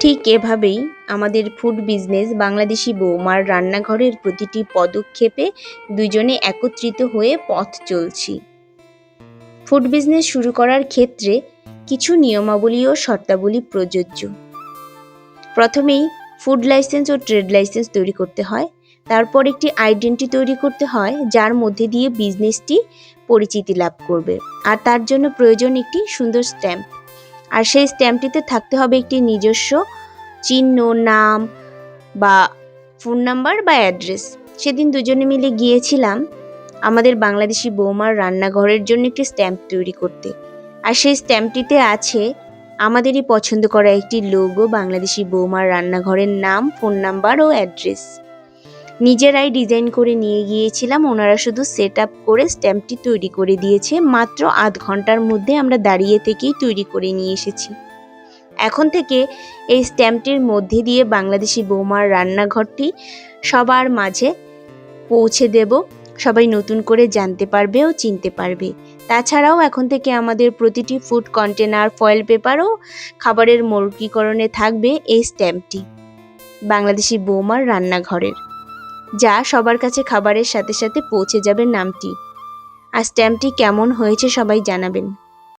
ঠিক এভাবেই আমাদের ফুড বিজনেস বাংলাদেশি বৌমার রান্নাঘরের প্রতিটি পদক্ষেপে দুজনে একত্রিত হয়ে পথ চলছি। ফুড বিজনেস শুরু করার ক্ষেত্রে কিছু নিয়মাবলী ও শর্তাবলী প্রযোজ্য। প্রথমেই ফুড লাইসেন্স ও ট্রেড লাইসেন্স তৈরি করতে হয়। তারপর একটি আইডেন্টি তৈরি করতে হয় যার মধ্যে দিয়ে বিজনেসটি পরিচিতি লাভ করবে। আর তার জন্য প্রয়োজন একটি সুন্দর স্ট্যাম্প। আর সেই স্ট্যাম্পটিতে থাকতে হবে একটি নিজস্ব চিহ্ন, নাম বা ফোন নাম্বার বা অ্যাড্রেস। সেদিন দুজনে মিলে গিয়েছিলাম আমাদের বাংলাদেশি বৌমার রান্নাঘরের জন্য একটি স্ট্যাম্প তৈরি করতে। আর সেই স্ট্যাম্পটিতে আছে আমাদেরই পছন্দ করা একটি লোগো, বাংলাদেশি বৌমার রান্নাঘরের নাম, ফোন নাম্বার ও অ্যাড্রেস। নিজেরাই ডিজাইন করে নিয়ে গিয়েছিলাম, ওনারা শুধু সেট আপ করে স্ট্যাম্পটি তৈরি করে দিয়েছে। মাত্র আধ ঘন্টার মধ্যে আমরা দাঁড়িয়ে থেকেই তৈরি করে নিয়ে এসেছি। এখন থেকে এই স্ট্যাম্পটির মধ্যে দিয়ে বাংলাদেশি বৌমার রান্নাঘরটি সবার মাঝে পৌঁছে দেব। সবাই নতুন করে জানতে পারবে ও চিনতে পারবে। তাছাড়াও এখন থেকে আমাদের প্রতিটি ফুড কন্টেনার, ফয়েল পেপার ও খাবারের মৌখিকরণে থাকবে এই স্ট্যাম্পটি, বাংলাদেশি বৌমার রান্নাঘরের, যা সবার কাছে খাবারের সাথে সাথে পৌঁছে যাবে নামটি। আর স্ট্যাম্পটি কেমন হয়েছে সবাই জানাবেন।